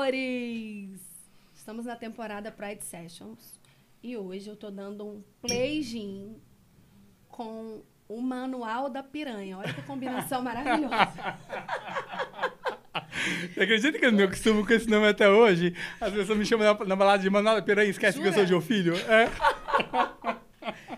amores! Estamos na temporada Pride Sessions e hoje eu tô dando um playzinho com o Manual da Piranha. Olha que combinação maravilhosa. Você acredita que eu não costumo com esse nome até hoje? As pessoas me chamam na balada de Manual da Piranha e esquecem que eu sou João Filho? É.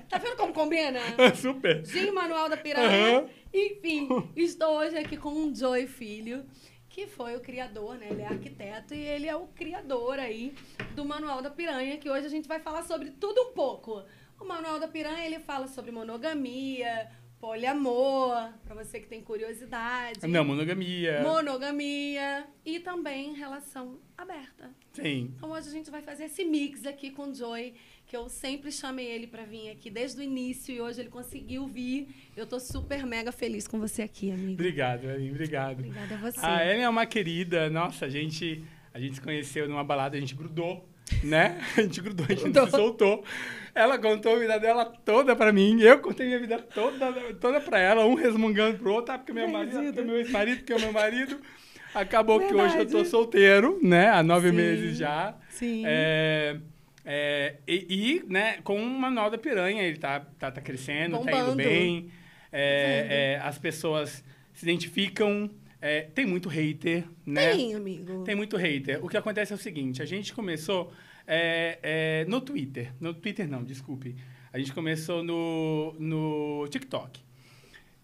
Tá vendo como combina? Super. Gin Manual da Piranha. Uhum. Enfim, estou hoje aqui com um Joey Filho, que foi o criador, né? Ele é arquiteto e ele é o criador aí do Manual da Piranha, que hoje a gente vai falar sobre tudo um pouco. O Manual da Piranha, ele fala sobre monogamia, poliamor, pra você que tem curiosidade. Não, monogamia. Monogamia e também relação aberta. Sim. Então hoje a gente vai fazer esse mix aqui com o Joey, que eu sempre chamei ele pra vir aqui desde o início e hoje ele conseguiu vir. Eu tô super mega feliz com você aqui, amigo. Obrigado, Aline, obrigado. Obrigada a você. A Ellen é uma querida. Nossa, a gente se conheceu numa balada, a gente grudou, né? A gente grudou, a gente se soltou. Ela contou a vida dela toda pra mim, eu contei minha vida toda pra ela, um resmungando pro outro, porque meu marido, porque meu ex-marido, porque o meu marido. Acabou que hoje eu tô solteiro, né? Há 9 meses já. Sim. Né, com o Manual da Piranha, ele tá crescendo, Bombando. tá indo bem. As pessoas se identificam. Tem muito hater, né? Tem, amigo. Tem muito hater. O que acontece é o seguinte, a gente começou no Twitter. No Twitter não, desculpe. A gente começou no TikTok.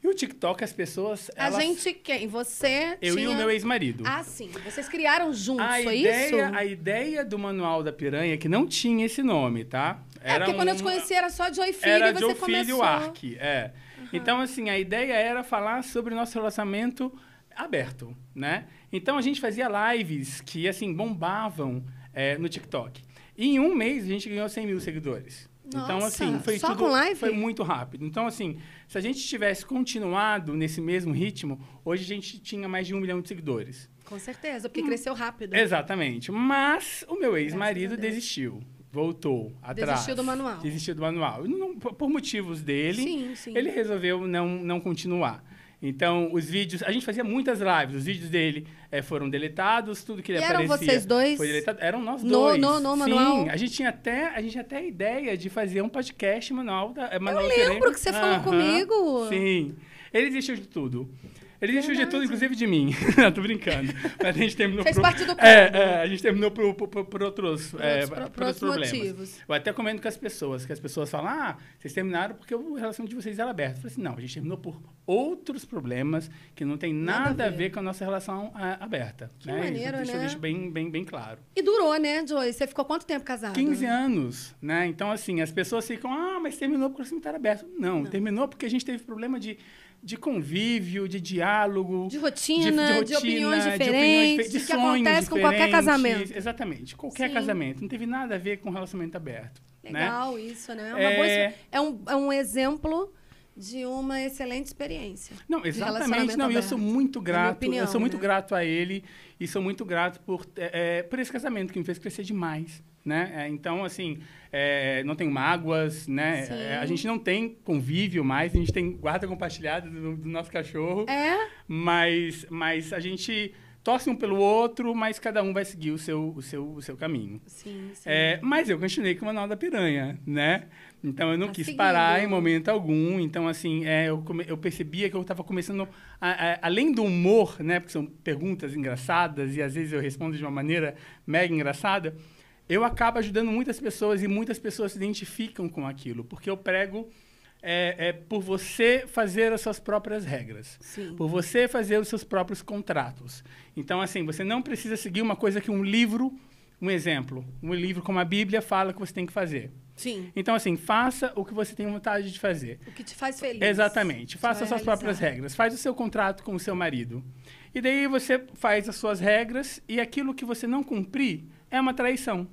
E o TikTok, as pessoas... A gente quem? Você Eu e o meu ex-marido. Ah, sim. Vocês criaram juntos, foi isso? A ideia do Manual da Piranha, que não tinha esse nome, tá? Porque quando eu te conheci era só Joey Filho era e você Joey começou... Filho Arc, Então, assim, a ideia era falar sobre o nosso relacionamento aberto, né? Então, a gente fazia lives que, assim, bombavam no TikTok. E em um mês, a gente ganhou 100 mil seguidores. Nossa, então, assim, só com live? Foi muito rápido. Então, assim, se a gente tivesse continuado nesse mesmo ritmo, hoje a gente tinha mais de 1 milhão de seguidores. Com certeza, porque cresceu rápido. Exatamente. Mas o meu ex-marido desistiu. Voltou atrás. Desistiu do manual. Desistiu do manual. Por motivos dele, sim. ele resolveu não continuar. Então, os vídeos... A gente fazia muitas lives. Os vídeos dele foram deletados, tudo que ele aparecia... eram vocês dois? Foi deletado. Eram nós dois. No manual? Sim, a gente tinha até a ideia de fazer um podcast manual da Eu lembro que você falou comigo. Sim. Ele desistiu de tudo. Ele desistiu de tudo, inclusive de mim. Não, tô brincando. Mas a gente terminou... Fez parte do combo. A gente terminou por outros problemas. Motivos. Eu até comento com as pessoas, que as pessoas falam, vocês terminaram porque o relacionamento de vocês era aberto. Eu falei assim, não, a gente terminou por outros problemas que não tem nada a ver com a nossa relação aberta. Que maneiro, Isso eu deixo bem claro. E durou, né, Joey? Você ficou quanto tempo casado? 15 anos, né? Então, assim, as pessoas ficam, mas terminou porque o relacionamento era aberto. Não, terminou porque a gente teve problema de convívio, de diálogo... De rotina, de opiniões diferentes, de que acontece com qualquer casamento. Exatamente, qualquer casamento. Não teve nada a ver com relacionamento aberto. Legal, né? Isso, né? É um exemplo de uma excelente experiência. Não, exatamente. Não, eu sou muito grato. Opinião, eu sou muito grato a ele e sou muito grato por esse casamento que me fez crescer demais. Né? Então, assim, não tem mágoas, né? A gente não tem convívio mais, a gente tem guarda compartilhada do nosso cachorro. Mas a gente torce um pelo outro, mas cada um vai seguir o seu caminho. Sim. Mas eu continuei com o Manual da Piranha, né? Então, eu não quis parar em momento algum. Então, assim, eu percebia que eu estava começando... além do humor, né? Porque são perguntas engraçadas e, às vezes, eu respondo de uma maneira mega engraçada. Eu acabo ajudando muitas pessoas e muitas pessoas se identificam com aquilo. Porque eu prego por você fazer as suas próprias regras. Sim. Por você fazer os seus próprios contratos. Então, assim, você não precisa seguir uma coisa que um livro... Um exemplo, um livro como a Bíblia fala que você tem que fazer. Sim. Então, assim, faça o que você tem vontade de fazer. O que te faz feliz. Exatamente. Faça as suas próprias regras. Faz o seu contrato com o seu marido. E daí você faz as suas regras e aquilo que você não cumprir é uma traição.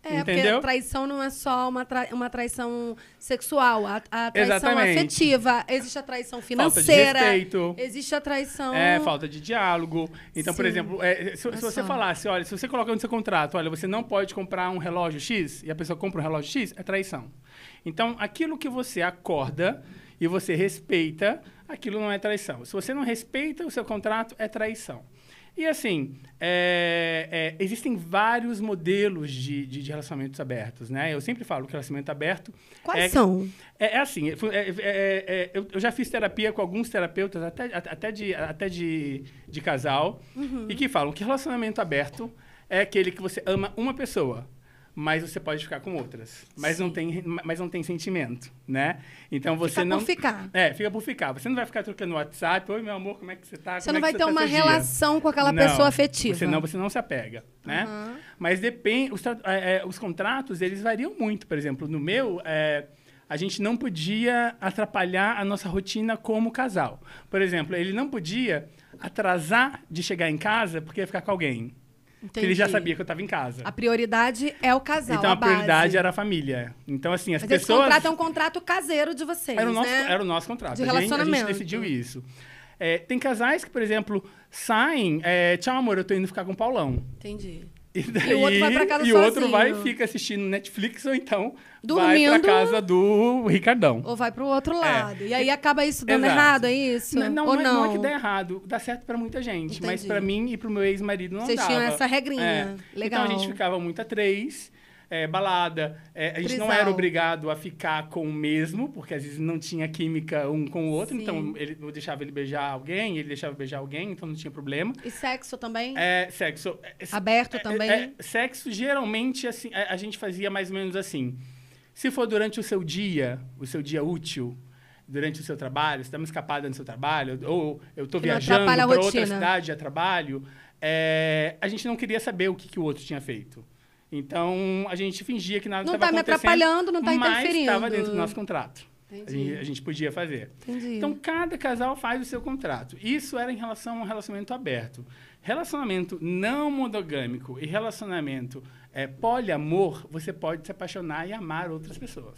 Entendeu? Porque a traição não é só uma traição sexual. A traição Exatamente. Afetiva. Existe a traição financeira. Falta de respeito. Existe a traição... falta de diálogo. Então, por exemplo, se você falasse, olha, se você coloca no seu contrato, olha, você não pode comprar um relógio X, e a pessoa compra um relógio X, é traição. Então, aquilo que você acorda e você respeita, aquilo não é traição. Se você não respeita o seu contrato, é traição. E, assim, existem vários modelos de relacionamentos abertos, né? Eu sempre falo que relacionamento aberto... Quais são? Eu já fiz terapia com alguns terapeutas, até de casal, e que falam que relacionamento aberto é aquele que você ama uma pessoa, mas você pode ficar com outras. Mas não tem sentimento, né? Então você não... Fica por ficar. Fica por ficar. Você não vai ficar trocando WhatsApp. Oi, meu amor, como é que você tá? Você não vai ter uma relação com aquela pessoa afetiva. Você não se apega, né? Mas depende... Os contratos, eles variam muito. Por exemplo, no meu... a gente não podia atrapalhar a nossa rotina como casal. Por exemplo, ele não podia atrasar de chegar em casa porque ia ficar com alguém. Porque ele já sabia que eu estava em casa. A prioridade é o casal, então, a prioridade era a família. Então, assim, as pessoas... Mas esse contrato é um contrato caseiro de vocês, Era o nosso contrato. De relacionamento. A gente decidiu isso. Tem casais que, por exemplo, saem... tchau, amor, eu tô indo ficar com o Paulão. Entendi. E o outro vai pra casa sozinho. E o outro vai e fica assistindo Netflix ou então dormindo, vai pra casa do Ricardão. Ou vai pro outro lado. E aí acaba isso dando errado, é isso? Não é que dá errado. Dá certo pra muita gente. Entendi. Mas pra mim e pro meu ex-marido não dava. Vocês tinham essa regrinha. Legal. Então a gente ficava muito a 3... balada. A gente não era obrigado a ficar com o mesmo, porque às vezes não tinha química um com o outro. Sim. Então, eu deixava ele beijar alguém, ele deixava beijar alguém, então não tinha problema. E sexo também? Sexo. Aberto também? Sexo, geralmente, assim, a gente fazia mais ou menos assim. Se for durante o seu dia útil, durante o seu trabalho, você dá uma escapada no seu trabalho, ou eu estou viajando para outra cidade a trabalho, a gente não queria saber o que o outro tinha feito. Então, a gente fingia que nada estava acontecendo. Não está me atrapalhando, não está interferindo. Mas estava dentro do nosso contrato. A gente podia fazer. Entendi. Então, cada casal faz o seu contrato. Isso era em relação a um relacionamento aberto. Relacionamento não monogâmico e relacionamento poliamor, você pode se apaixonar e amar outras pessoas.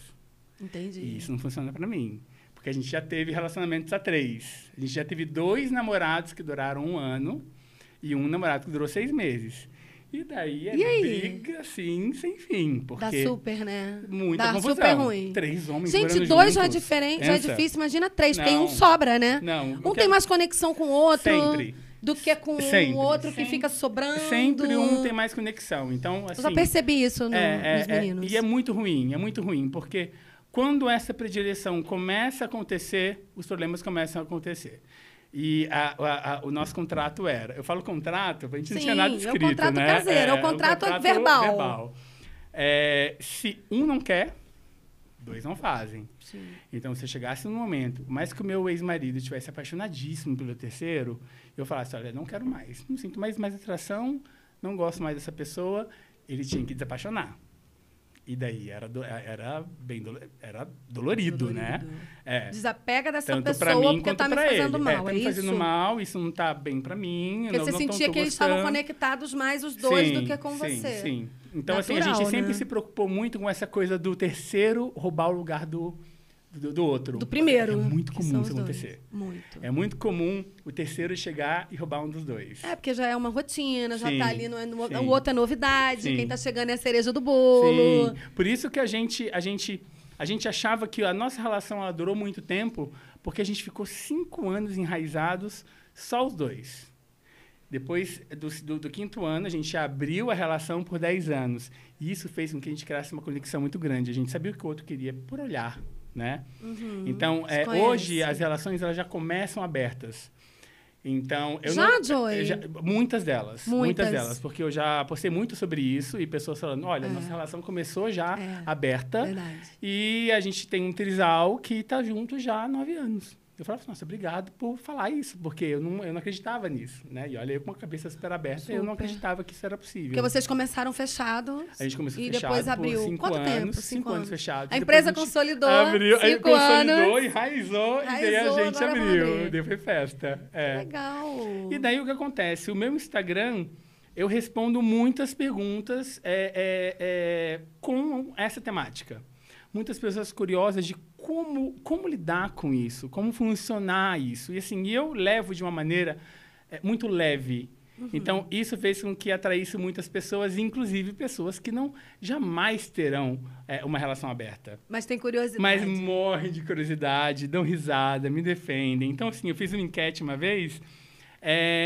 Entendi. E isso não funciona para mim. Porque a gente já teve relacionamentos a 3. A gente já teve 2 namorados que duraram 1 ano e 1 namorado que durou 6 meses. E daí briga, assim, sem fim. Porque dá super, né? Muita confusão. Super ruim. 3 homens Gente, 2 juntos. já é diferente, já é difícil. Imagina 3, não, porque um sobra, né? Não. Um tem mais conexão com o outro. Sempre. Do que com o outro que fica sobrando. Sempre um tem mais conexão. Então, assim... Eu já percebi isso nos meninos. E é muito ruim, porque quando essa predileção começa a acontecer, os problemas começam a acontecer. E o nosso contrato era... Eu falo contrato, a gente não tinha nada escrito, é o contrato caseiro, é o contrato verbal. Se um não quer, 2 não fazem. Sim. Então, se eu chegasse num momento, mais que o meu ex-marido estivesse apaixonadíssimo pelo terceiro, eu falasse, olha, não quero mais, não sinto mais atração, não gosto mais dessa pessoa, ele tinha que desapaixonar. E daí era dolorido, né? Desapega dessa tanto pessoa mim, porque tá me fazendo mal, tá me fazendo mal, isso não tá bem pra mim. Porque você sentia que eles estavam conectados mais os dois do que com você. Sim. Então, natural, assim, a gente sempre né? se preocupou muito com essa coisa do terceiro roubar o lugar do outro. Do primeiro. É muito comum isso acontecer. Muito. É muito comum o terceiro chegar e roubar um dos 2. Porque já é uma rotina, já sim, tá ali, o outro é novidade, sim. Quem tá chegando é a cereja do bolo. Sim. Por isso que a gente achava que a nossa relação ela durou muito tempo, porque a gente ficou 5 anos enraizados, só os 2. Depois do 5º ano, a gente abriu a relação por 10 anos. E isso fez com que a gente criasse uma conexão muito grande. A gente sabia o que o outro queria por olhar. Né? Então, hoje as relações elas já começam abertas. Então, Joy? Muitas delas, porque eu já postei muito sobre isso e pessoas falando, olha, nossa relação começou já aberta. Verdade. E a gente tem um trisal que está junto já há 9 anos. Eu falava, nossa, obrigado por falar isso, porque eu não acreditava nisso, né? E olha, eu com a cabeça super aberta, eu não acreditava que isso era possível. Porque vocês começaram fechados. A gente começou fechado. E depois abriu. 5 anos. 5 anos fechados. A empresa consolidou. Abriu, 5 consolidou, anos. Enraizou, e daí a gente abriu. Daí foi festa. Legal. E daí o que acontece? O meu Instagram, eu respondo muitas perguntas com essa temática. Muitas pessoas curiosas de como lidar com isso, como funcionar isso. E assim, eu levo de uma maneira muito leve. Então, isso fez com que atraísse muitas pessoas, inclusive pessoas que jamais terão uma relação aberta. Mas tem curiosidade. Mas morrem de curiosidade, dão risada, me defendem. Então, assim, eu fiz uma enquete uma vez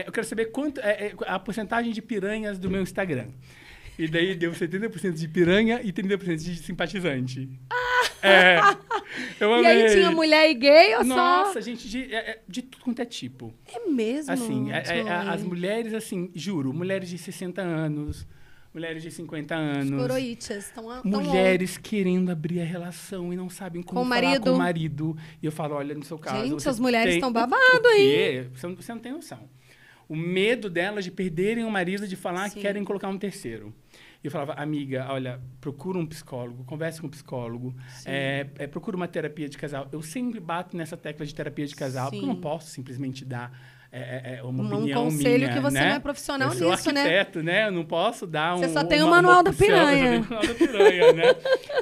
eu quero saber quanto a porcentagem de piranhas do meu Instagram. E daí deu 70% de piranha e 30% de simpatizante. Eu amei. E aí tinha mulher e gay ou só? Nossa, gente, de tudo quanto é tipo. É mesmo? Assim, as mulheres, assim, juro, mulheres de 60 anos, mulheres de 50 anos. Coroitas, mulheres querendo abrir a relação e não sabem como falar com o marido. E eu falo, olha, no seu caso... Gente, as mulheres estão babado, hein? Você não tem noção. O medo delas de perderem o marido, de falar que querem colocar um terceiro. E eu falava, amiga, olha, procura um psicólogo, converse com um psicólogo, procura uma terapia de casal. Eu sempre bato nessa tecla de terapia de casal, porque eu não posso simplesmente dar uma opinião conselho minha, que você né? não é profissional nisso, né? Eu sou arquiteto, né? Eu não posso dar Você só tem o manual da piranha. Eu só tenho o manual da piranha, né?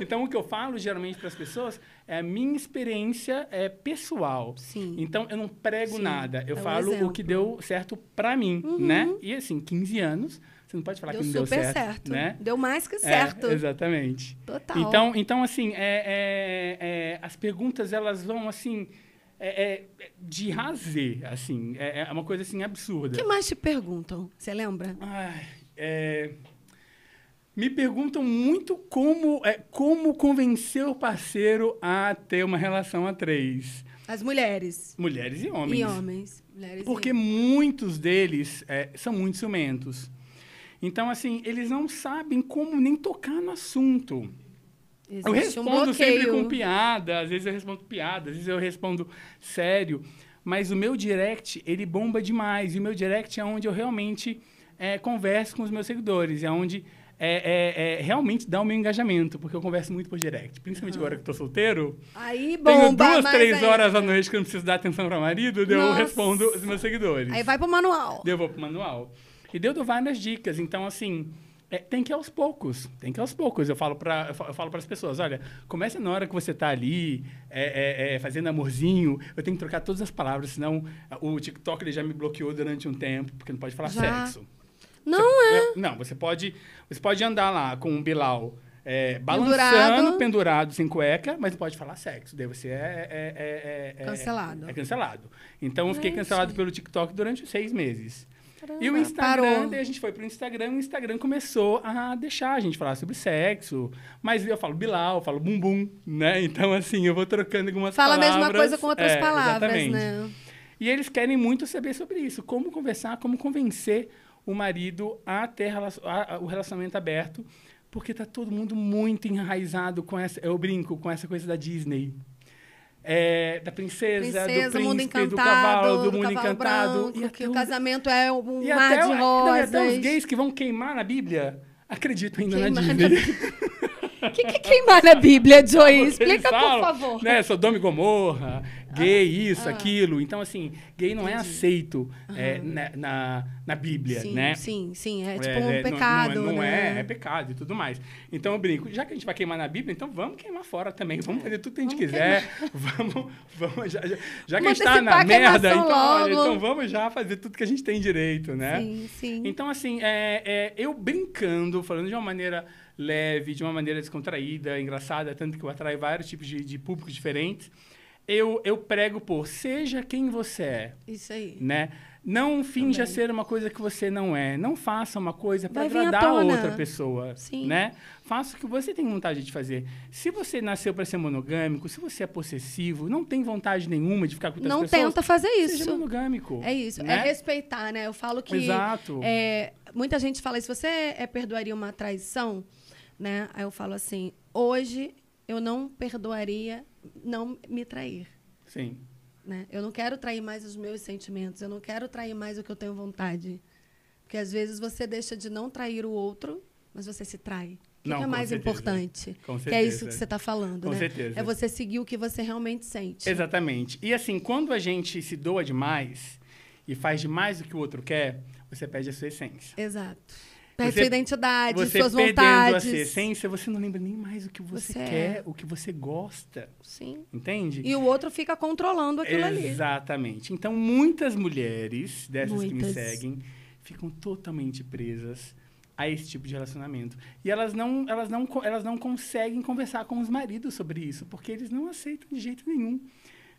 Então, o que eu falo, geralmente, para as pessoas é a minha experiência pessoal. Sim. Então, eu não prego nada. Eu falo exemplo. o que deu certo para mim, né? E, assim, 15 anos... Você não pode falar que não deu certo. Deu super certo. Né? Deu mais que certo. Exatamente. Total. Então assim, as perguntas, elas vão, assim, de razer, assim. É uma coisa, assim, absurda. O que mais te perguntam? Você lembra? Me perguntam muito como convencer o parceiro a ter uma relação a 3. As mulheres. Mulheres e homens. E homens. Porque muitos deles são muito ciumentos. Então, assim, eles não sabem como nem tocar no assunto. Eu respondo sempre com piada, às vezes eu respondo piada, às vezes eu respondo sério, mas o meu direct, ele bomba demais. E o meu direct é onde eu realmente converso com os meus seguidores, é onde realmente dá o meu engajamento, porque eu converso muito por direct. Principalmente agora que eu tô solteiro. Aí bomba, tenho 2, 3 horas à noite que eu não preciso dar atenção para o marido, eu respondo os meus seguidores. Aí vai pro manual. Eu vou pro manual. E eu dou várias dicas. Então, assim, tem que ir aos poucos. Tem que ir aos poucos. Eu falo para as pessoas, olha, comece na hora que você está ali, fazendo amorzinho. Eu tenho que trocar todas as palavras, senão o TikTok ele já me bloqueou durante um tempo, porque não pode falar sexo. Não, você pode andar lá com um Bilal balançando, pendurado, sem cueca, mas não pode falar sexo. Daí você cancelado. É cancelado. Então, eu fiquei cancelado pelo TikTok durante 6 meses. E o Instagram, daí a gente foi pro Instagram, e o Instagram começou a deixar a gente falar sobre sexo. Mas eu falo Bilal, eu falo bumbum, né? Então, assim, eu vou trocando algumas palavras. Fala a mesma coisa com outras palavras, exatamente. Né? E eles querem muito saber sobre isso. Como conversar, como convencer o marido a ter o relacionamento aberto. Porque tá todo mundo muito enraizado com essa... Eu brinco com essa coisa da Disney. Da princesa, do príncipe, mundo encantado, do cavalo, do mundo encantado. Branco, que o casamento é um mar de rosas. E até os gays que vão queimar na Bíblia acreditam ainda na Disney. O que é queimar na Bíblia, Joey? Explica, por favor. Né, Sodoma e Gomorra, gay, aquilo. Então, assim, gay não é aceito na Bíblia, sim, né? Sim. É tipo um pecado, não né? É pecado e tudo mais. Então, eu brinco, já que a gente vai queimar na Bíblia, então vamos queimar fora também. Vamos fazer tudo que a gente quiser. Vamos, já que a gente tá na merda, então vamos já fazer tudo que a gente tem direito, né? Sim. Então, assim, eu brincando, falando de uma maneira leve, de uma maneira descontraída, engraçada, tanto que eu atraio vários tipos de públicos diferentes. Eu prego por seja quem você é. Isso aí. Né? Não finja ser uma coisa que você não é. Não faça uma coisa para agradar a outra pessoa. Sim. Né? Faça o que você tem vontade de fazer. Se você nasceu para ser monogâmico, se você é possessivo, não tem vontade nenhuma de ficar com outras pessoas... Não tenta fazer isso. Seja monogâmico. É isso. Né? É respeitar, né? Eu falo que... Exato. Muita gente fala, se você perdoaria uma traição, né? Aí eu falo assim, hoje eu não perdoaria não me trair. Sim. Né? Eu não quero trair mais os meus sentimentos, eu não quero trair mais o que eu tenho vontade. Porque, às vezes, você deixa de não trair o outro, mas você se trai. O que é mais importante? Com certeza. Que é isso que você está falando, com né? certeza. É você seguir o que você realmente sente. Exatamente. E, assim, quando a gente se doa demais e faz demais do que o outro quer, você perde a sua essência. Exato. Perde sua identidade, suas vontades. Você perdendo a sua essência, você não lembra nem mais o que você quer, o que você gosta. Sim. Entende? E o outro fica controlando aquilo ali. Exatamente. Então, muitas mulheres, dessas que me seguem, ficam totalmente presas a esse tipo de relacionamento. E elas não conseguem conversar com os maridos sobre isso, porque eles não aceitam de jeito nenhum.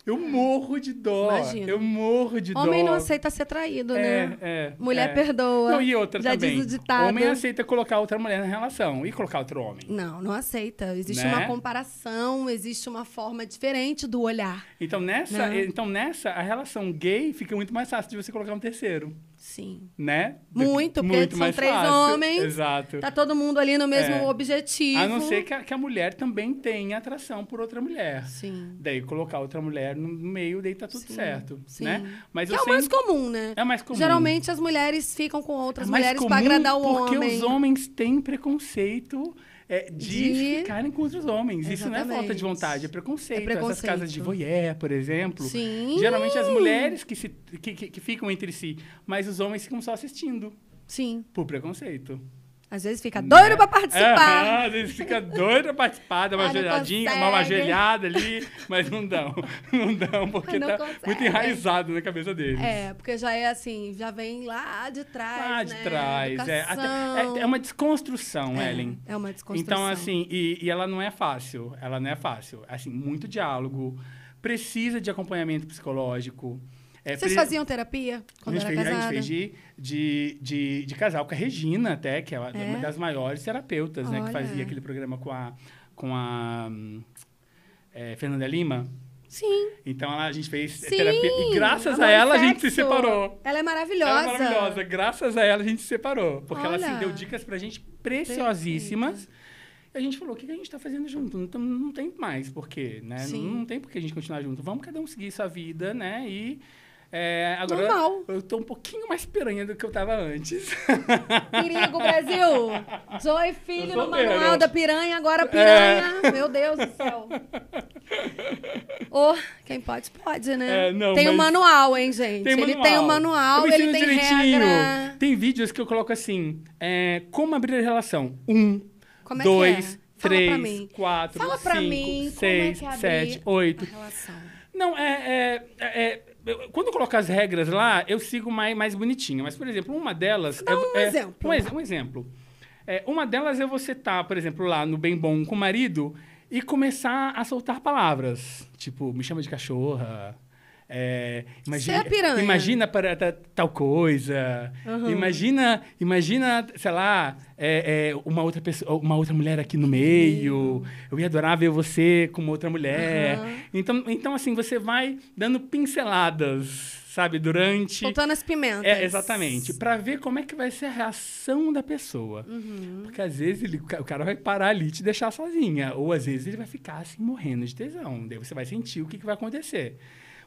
Eu morro de dó. Imagina. Eu morro de dó. Homem não aceita ser traído, né? Mulher perdoa. Não, e outra já também. diz o ditado. Homem aceita colocar outra mulher na relação. E colocar outro homem? Não aceita. Existe Né? uma comparação, existe uma forma diferente do olhar. Então nessa, a relação gay fica muito mais fácil de você colocar um terceiro. Sim. Né? Muito, porque muito são mais 3 fácil. homens. Exato. Tá todo mundo ali no mesmo objetivo. A não ser que a mulher também tenha atração por outra mulher. Sim. Daí colocar outra mulher no meio, daí tá tudo certo. Sim. Né? Mas Que é o mais comum, né? É mais comum. Geralmente as mulheres ficam com outras mais mulheres comum pra agradar o porque homem. os homens têm preconceito de ficarem com outros homens. Exatamente. Isso não é falta de vontade, é preconceito. É preconceito. Essas casas de voyeur, por exemplo. Sim. Geralmente as mulheres que ficam entre si, mas os homens ficam só assistindo. Sim. Por preconceito. Às vezes fica doido pra participar. Às vezes fica doido pra participar, dá uma ajoelhadinha, uma ajoelhada ali, mas não dão. Não dão, porque não tá consegue. muito enraizado na cabeça deles. Porque já é assim, já vem lá de trás. Lá de trás. Educação. É uma desconstrução, Ellen. É uma desconstrução. Então, assim, e ela não é fácil. Ela não é fácil. Assim, muito diálogo. Precisa de acompanhamento psicológico. Vocês faziam terapia quando era casada? A gente fez de casal com a Regina, até, que é uma das maiores terapeutas, né? Que fazia aquele programa com a Fernanda Lima. Sim. Então, a gente fez terapia. E graças a ela, a gente se separou. Ela é maravilhosa. Ela é maravilhosa. Graças a ela, a gente se separou. Porque ela, assim, deu dicas pra gente preciosíssimas. E a gente falou, o que a gente tá fazendo junto? Não tem mais por quê, né? Não tem por que a gente continuar junto. Vamos cada um seguir sua vida, né? E... agora normal. Eu tô um pouquinho mais piranha do que eu tava antes. Perigo, Brasil! Joy Filho no Manual da Piranha, agora piranha. Meu Deus do céu. Quem pode, né? Tem um manual, hein, gente? Ele tem um manual, ele tem regra. Tem vídeos que eu coloco assim, como abrir a relação. 1, como 2, é? 3, 4, Fala pra 5, mim, 6, como é que 7, 8. a relação? Não, quando eu coloco as regras lá, eu sigo mais bonitinho. Mas, por exemplo, uma delas... um exemplo. Um exemplo. Uma delas é você estar, por exemplo, lá no Bem Bom com o marido e começar a soltar palavras. Tipo, me chama de cachorra. Imagina para tal coisa. Uhum. Imagina, sei lá, uma outra pessoa, uma outra mulher aqui no meio. Eu ia adorar ver você com uma outra mulher. Uhum. Então, assim, você vai dando pinceladas, sabe, durante... Soltando as pimentas. Exatamente. Para ver como é que vai ser a reação da pessoa. Uhum. Porque, às vezes, o cara vai parar ali e te deixar sozinha. Ou, às vezes, ele vai ficar, assim, morrendo de tesão. Daí você vai sentir o que vai acontecer.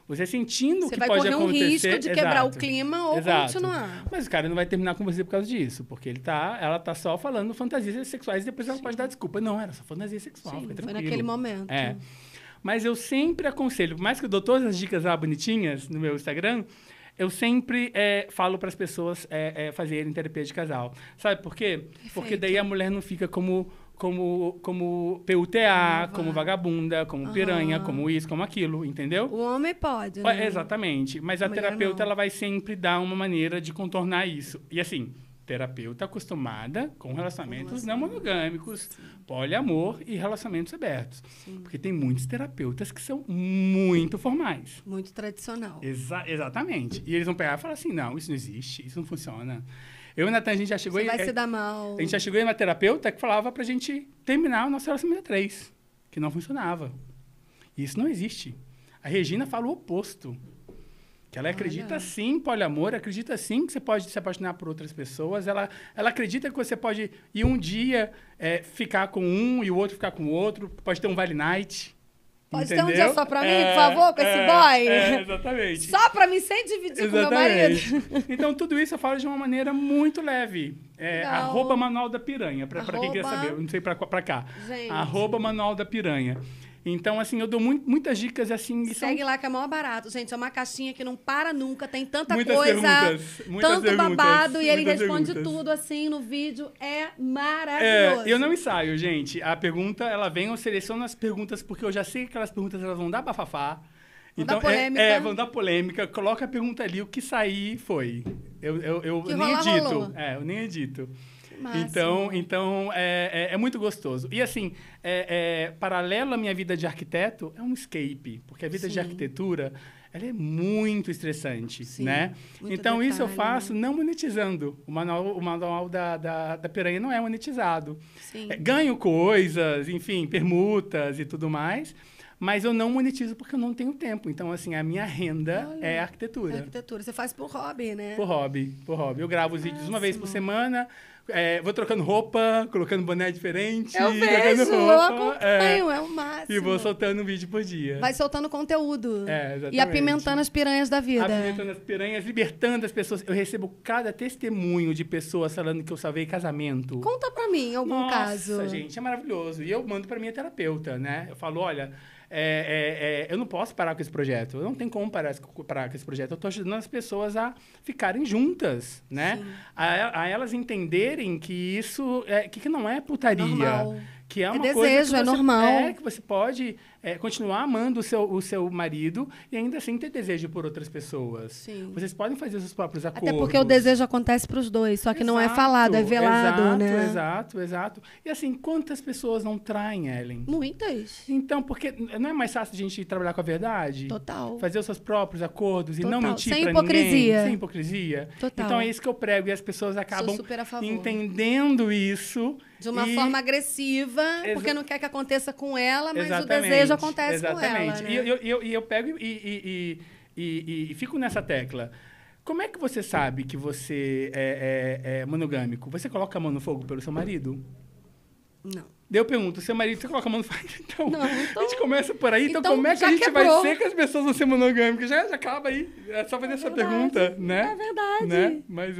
Você sentindo o que pode acontecer... Você vai correr um risco de quebrar o clima ou continuar. Mas o cara não vai terminar com você por causa disso. Porque ela tá só falando fantasias sexuais e depois ela pode dar desculpa. Não, era só fantasia sexual, fica tranquilo. Foi naquele momento. Mas eu sempre aconselho, por mais que eu dou todas as dicas lá bonitinhas no meu Instagram, eu sempre falo para as pessoas fazerem terapia de casal. Sabe por quê? Perfeito. Porque daí a mulher não fica como PUTA, como vagabunda, como piranha, como isso, como aquilo, entendeu? O homem pode, né? Exatamente. Mas a terapeuta, ela vai sempre dar uma maneira de contornar isso. E assim, terapeuta acostumada com relacionamentos não monogâmicos, poliamor e relacionamentos abertos. Sim. Porque tem muitos terapeutas que são muito formais. Muito tradicional. Exatamente. E eles vão pegar e falar assim, não, isso não existe, isso não funciona. Eu e o Natan, a gente já chegou... Você vai se dar mal. A gente já chegou em uma terapeuta que falava pra gente terminar o nosso relacionamento a 3, que não funcionava. E isso não existe. A Regina fala o oposto. Que ela acredita sim em poliamor, acredita sim que você pode se apaixonar por outras pessoas. Ela acredita que você pode ir um dia ficar com um e o outro ficar com o outro. Pode ter um Vale Night. Pode ter um dia só pra mim, por favor, com esse boy? Exatamente. Só pra mim, sem dividir com meu marido. Então, tudo isso eu falo de uma maneira muito leve. @Manual da Piranha, pra quem quer saber. Eu não sei pra cá. Gente. @Manual da Piranha. Então, assim, eu dou muitas dicas, assim... Segue lá, que é maior barato. Gente, é uma caixinha que não para nunca, tem tanta muitas coisa, perguntas, tanto babado, e ele responde perguntas. tudo, assim, no vídeo. É maravilhoso. Eu não ensaio, gente. A pergunta, ela vem, eu seleciono as perguntas, porque eu já sei que aquelas perguntas elas vão dar bafafá. Então, dar polêmica. vamos dar polêmica. Coloca a pergunta ali, o que sair foi. Eu que nem rolar, edito. rolou. Eu nem edito. Máximo. Então é muito gostoso. E assim, paralelo à minha vida de arquiteto, é um escape. Porque a vida de arquitetura, ela é muito estressante, né? Então, detalhe, isso eu faço não monetizando. O manual da Piranha não é monetizado. Ganho coisas, enfim, permutas e tudo mais. Mas eu não monetizo porque eu não tenho tempo. Então, assim, a minha renda é arquitetura. Arquitetura. Você faz por hobby, né? Por hobby. Eu gravo os vídeos uma vez por semana, vou trocando roupa, colocando boné diferente. Eu vejo, eu acompanho, é o máximo. E vou soltando um vídeo por dia. Vai soltando conteúdo. Exatamente. E apimentando as piranhas da vida. Apimentando as piranhas, libertando as pessoas. Eu recebo cada testemunho de pessoas falando que eu salvei casamento. Conta pra mim algum caso. Nossa, gente, é maravilhoso. E eu mando pra minha terapeuta, né? Eu falo, olha... eu não posso parar com esse projeto. Eu não tenho como parar com esse projeto. Eu estou ajudando as pessoas a ficarem juntas, né? A elas entenderem que isso que não é putaria. Normal. Que é uma desejo, coisa que você, normal. que você pode continuar amando o seu marido e ainda assim ter desejo por outras pessoas. Sim. Vocês podem fazer os seus próprios acordos. Até porque o desejo acontece para os dois, só que não é falado, é velado, né? Exato. E assim, quantas pessoas não traem, Ellen? Muitas. Então, porque não é mais fácil a gente trabalhar com a verdade? Total. Fazer os seus próprios acordos e não mentir Sem pra hipocrisia. ninguém? Sem hipocrisia. Total. Então, é isso que eu prego. E as pessoas acabam super a favor. entendendo isso. De uma forma agressiva, porque não quer que aconteça com ela, mas o desejo acontece com ela, né? E eu pego e fico nessa tecla. Como é que você sabe que você é monogâmico? Você coloca a mão no fogo pelo seu marido? Não. Daí eu pergunto, seu marido, você coloca a mão no fogo? Então, não, a gente começa por aí. Então como é que já a gente quebrou. vai ser que as pessoas vão ser monogâmicas? Já acaba aí. É só fazer essa pergunta, né? É verdade. Né? Mas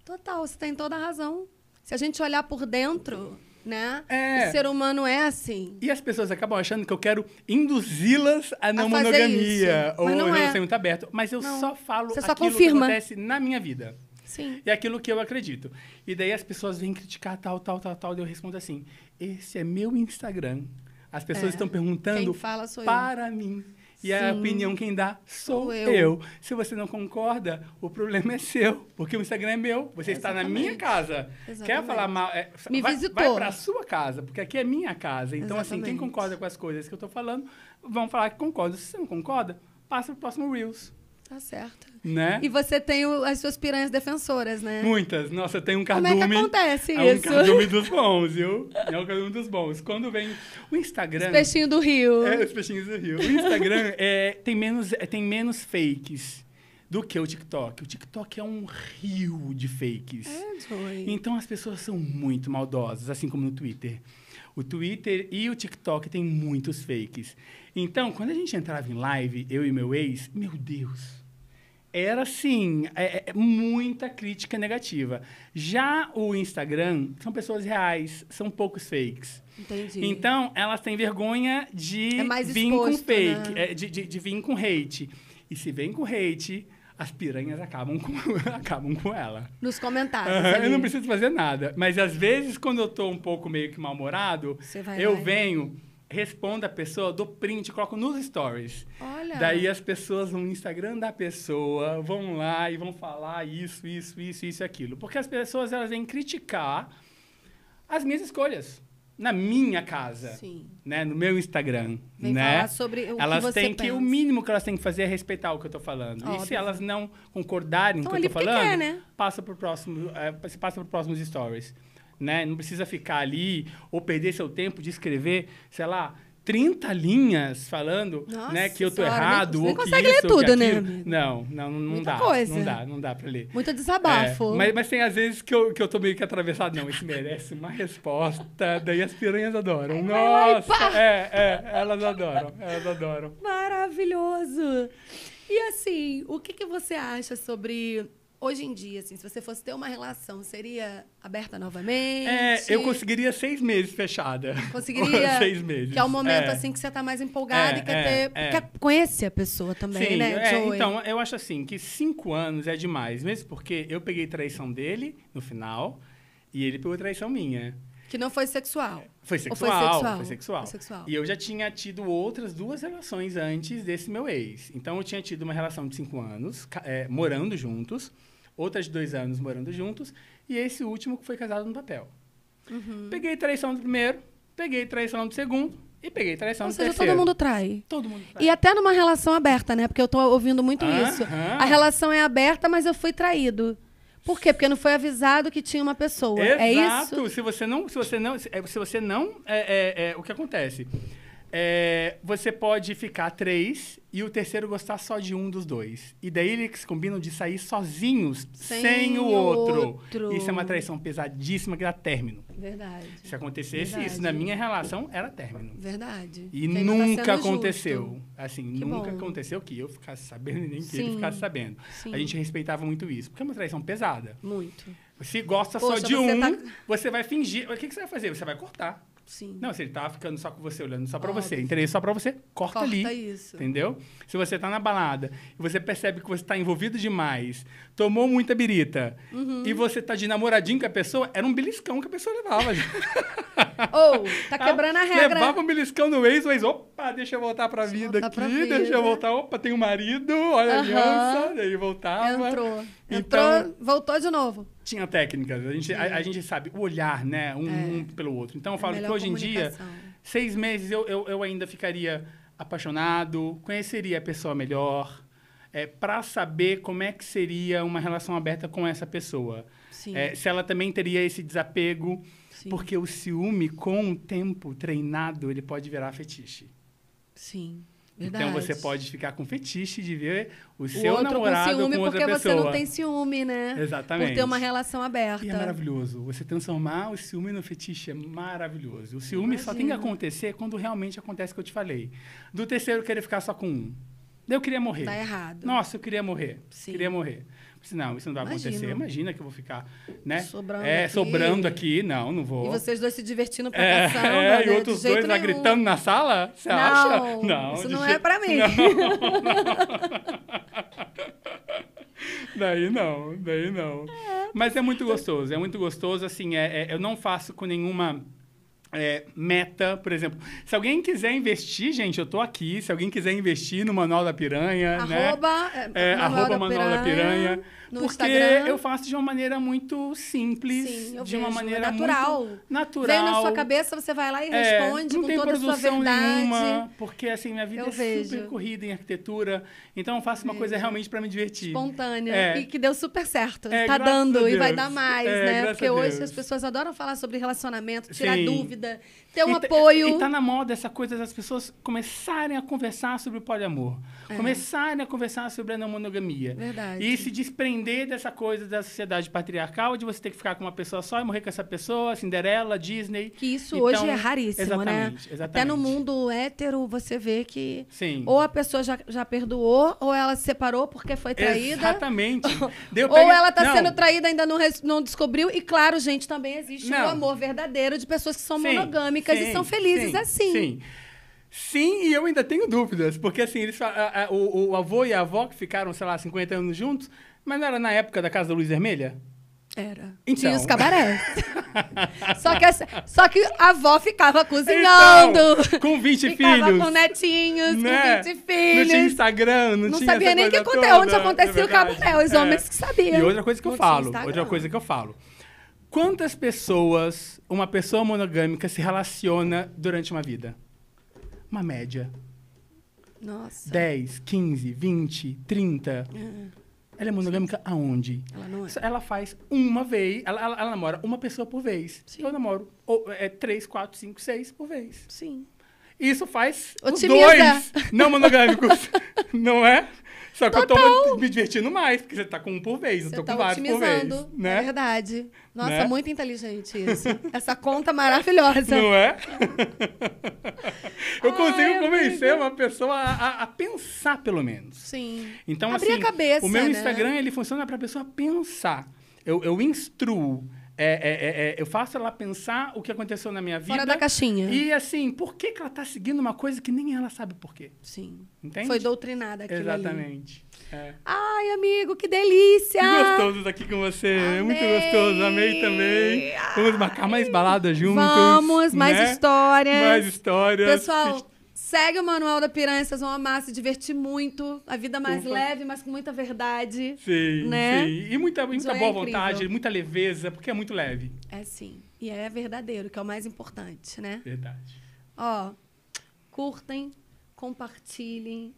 Total, você tem toda a razão. Se a gente olhar por dentro, né? É. O ser humano é assim. E as pessoas acabam achando que eu quero induzi-las à não fazer monogamia. isso. Ou Mas não um é. relacionamento aberto. Mas eu Não. só falo Você só aquilo confirma. que acontece na minha vida. Sim. E aquilo que eu acredito. E daí as pessoas vêm criticar tal. Daí eu respondo assim, esse é meu Instagram. As pessoas estão perguntando Quem fala sou para mim. E a opinião quem dá sou eu. eu. Se você não concorda, o problema é seu. Porque o Instagram é meu. Você está na minha casa. Quer falar mal? Me vai visitou. para a sua casa, porque aqui é minha casa. Então, assim, quem concorda com as coisas que eu estou falando, vão falar que concorda. Se você não concorda, passa para o próximo Reels. Tá certo. Né? E você tem as suas piranhas defensoras, né? Muitas. Nossa, eu tenho um cardume. Como é que acontece É isso? um cardume dos bons, viu? É um cardume dos bons. Quando vem o Instagram... Os peixinhos do Rio. Os peixinhos do Rio. O Instagram tem menos fakes do que o TikTok. O TikTok é um rio de fakes. Joy. Então, as pessoas são muito maldosas, assim como no Twitter. O Twitter e o TikTok têm muitos fakes. Então, quando a gente entrava em live, eu e meu ex, meu Deus... Era, assim, muita crítica negativa. Já o Instagram são pessoas reais, são poucos fakes. Entendi. Então, elas têm vergonha de vir exposto, com fake, né? de vir com hate. E se vem com hate, as piranhas acabam com ela. Nos comentários. Eu não preciso fazer nada. Mas, às vezes, quando eu tô um pouco meio que mal-humorado, eu venho... Respondo a pessoa, dou print, coloco nos stories. Olha. Daí as pessoas no Instagram da pessoa vão lá e vão falar isso e aquilo. Porque as pessoas, elas vêm criticar as minhas escolhas. Na minha casa. Sim. Né? No meu Instagram. Vem né? falar sobre o elas que você têm pensa. O mínimo que elas têm que fazer é respeitar o que eu estou falando. Óbvio. E se elas não concordarem com o que eu estou falando, quer, né? passa para os próximos stories. Né? Não precisa ficar ali ou perder seu tempo de escrever, sei lá, 30 linhas falando, né, que eu tô errado ou que isso ler tudo, ou que né, aquilo. amigo? Não dá. Coisa. Não dá para ler. Muito desabafo. Mas tem às vezes que eu tô meio que atravessado. Não, isso merece uma resposta. Daí as piranhas adoram. Nossa! Elas adoram. Maravilhoso! E assim, o que você acha sobre... Hoje em dia, assim, se você fosse ter uma relação, seria aberta novamente? Eu conseguiria 6 meses fechada. Conseguiria? 6 meses. Que é o momento, assim, que você tá mais empolgado e quer conhecer a pessoa também, sim, né, Joey? Então, eu acho assim, que 5 anos é demais. Mesmo porque eu peguei traição dele no final e ele pegou traição minha. Que não foi sexual. Foi sexual, foi sexual. Foi sexual. E eu já tinha tido outras 2 relações antes desse meu ex. Então, eu tinha tido uma relação de 5 anos, morando juntos. Outras de 2 anos morando juntos. E esse último que foi casado no papel. Peguei traição do primeiro, peguei traição do segundo e peguei traição do terceiro. Todo mundo trai. Todo mundo trai. E até numa relação aberta, né? Porque eu tô ouvindo muito isso. A relação é aberta, mas eu fui traído. Por quê? Porque não foi avisado que tinha uma pessoa. Exato. É isso? Se você não, o que acontece? Você pode ficar 3 e o terceiro gostar só de um dos 2. E daí eles combinam de sair sozinhos, sem o outro. Isso é uma traição pesadíssima que dá término. Verdade. Se acontecesse isso na minha relação, era término. Verdade. E nunca aconteceu. Justo. Assim, Que nunca bom. aconteceu que eu ficasse sabendo e nem que Sim. ele ficasse sabendo. Sim. A gente respeitava muito isso, porque é uma traição pesada. Muito. Se gosta Poxa, só de você um, tá- você vai fingir. O que você vai fazer? Você vai cortar. Sim. Não, se ele tá ficando só com você, olhando só pra Óbvio. você, interesse só pra você, corta ali. Isso. Entendeu? Se você tá na balada e você percebe que você tá envolvido demais, tomou muita birita, e você tá de namoradinho com a pessoa, era um beliscão que a pessoa levava. Ou, tá quebrando a regra. Levava um beliscão no ex, o ex, opa, deixa eu voltar pra vida voltar aqui, pra deixa vida. eu voltar, opa, tem um marido, olha a aliança, daí voltava. Entrou. Então, Voltou de novo. tinha técnicas, a gente sabe, o olhar, né, um pelo outro. Então, eu falo que melhor hoje em dia, comunicação. 6 meses eu ainda ficaria apaixonado, conheceria a pessoa melhor, para saber como é que seria uma relação aberta com essa pessoa. Sim. Se ela também teria esse desapego, Sim. porque o ciúme, com o tempo treinado, ele pode virar fetiche. Sim. Verdade. Então, você pode ficar com fetiche de ver o o seu outro namorado com ciúme com outra porque pessoa. você não tem ciúme, né? Exatamente. Por ter uma relação aberta. E é maravilhoso. Você transformar o ciúme no fetiche é maravilhoso. O ciúme só tem que acontecer quando realmente acontece o que eu te falei. Do terceiro querer ficar só com um. Daí eu queria morrer. Tá errado. Nossa, eu queria morrer. Sim. Queria morrer. Não, isso não vai acontecer. Imagina que eu vou ficar, né? Sobrando aqui. Não vou. E vocês dois se divertindo pra caçamba, né? E outros dois lá gritando na sala? Você acha? Não, isso não é pra mim. Daí não. Mas é muito gostoso, assim, eu não faço com nenhuma meta, por exemplo. Se alguém quiser investir, gente, eu tô aqui. Se alguém quiser investir no Manual da Piranha, arroba Manual da Piranha. No porque Instagram. eu faço de uma maneira muito simples, Sim, de uma maneira natural. muito natural. Veio na sua cabeça, você vai lá e responde não com tem toda a sua produção verdade. nenhuma, porque assim, minha vida vejo. super corrida em arquitetura, então eu faço uma coisa realmente para me divertir. Espontânea. E que deu super certo. Tá graças dando a e vai Deus. dar mais, né? Graças Porque a hoje Deus. as pessoas adoram falar sobre relacionamento, tirar Sim. dúvida, ter um apoio. E tá na moda essa coisa das pessoas começarem a conversar sobre o poliamor. Começarem a conversar sobre a não monogamia. Verdade. E se desprender dessa coisa da sociedade patriarcal, de você ter que ficar com uma pessoa só e morrer com essa pessoa, Cinderela, Disney. Que isso Então, hoje é raríssimo, né? Exatamente. Até no mundo hétero, você vê que Sim. ou a pessoa já perdoou, ou ela se separou porque foi traída. Exatamente. Ou ela tá sendo traída e ainda não descobriu. E claro, gente, também existe o amor verdadeiro de pessoas que são monogâmicas e são felizes assim. Sim, e eu ainda tenho dúvidas, porque assim, eles o avô e a avó que ficaram, sei lá, 50 anos juntos, mas não era na época da Casa da Luz Vermelha? Era. Então. Tinha os cabarés. só que a avó ficava cozinhando. Então, com 20 ficava filhos. com netinhos, né? com 20 filhos. Não tinha Instagram, não tinha sabia essa nem coisa onde acontecia o cabaré. Os homens que sabiam. E outra coisa que eu falo. Quantas pessoas uma pessoa monogâmica se relaciona durante uma vida? Uma média. Nossa. 10, 15, 20, 30. Ela é monogâmica aonde? Ela não é. Ela faz uma vez, ela namora uma pessoa por vez. Sim. Eu namoro 3, 4, 5, 6 por vez. Sim. Isso faz Otimiza. os dois não monogâmicos, não é? Só que eu tô me divertindo mais, porque você tá com um por vez, eu tô com vários por vez. Né? É verdade. Nossa, né? muito inteligente isso. Essa conta maravilhosa. Não é? Eu consigo convencer uma pessoa a pensar, pelo menos. Sim. Então, abrir assim, a cabeça, o meu né? Instagram, ele funciona para a pessoa pensar. Eu instruo. Eu faço ela pensar o que aconteceu na minha vida. Fora da caixinha. E, assim, por que ela tá seguindo uma coisa que nem ela sabe por quê? Sim. Entende? Foi doutrinada aquilo Exatamente. ali. Ai, amigo, que delícia! Que gostoso estar aqui com você. Amei. Muito gostoso. Amei também. Vamos marcar mais balada juntos. Vamos, mais né? histórias. Mais histórias. Pessoal, segue o Manual da Piranha, vocês vão amar, se divertir muito. A vida mais leve, mas com muita verdade. Sim, né? sim. E muita boa incrível. vontade, muita leveza, porque é muito leve. É sim. E é verdadeiro, que é o mais importante, né? Verdade. Ó, curtem, compartilhem,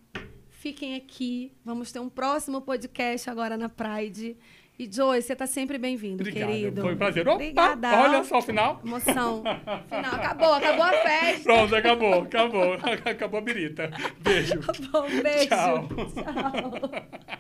fiquem aqui. Vamos ter um próximo podcast agora na Pride. E, Joey, você tá sempre bem-vindo, querido. Foi um prazer. Opa, Obrigada. olha só o final. Emoção. Final. Acabou a festa. Pronto, acabou. Acabou a birita. Beijo. Tá bom, beijo. Tchau. Tchau.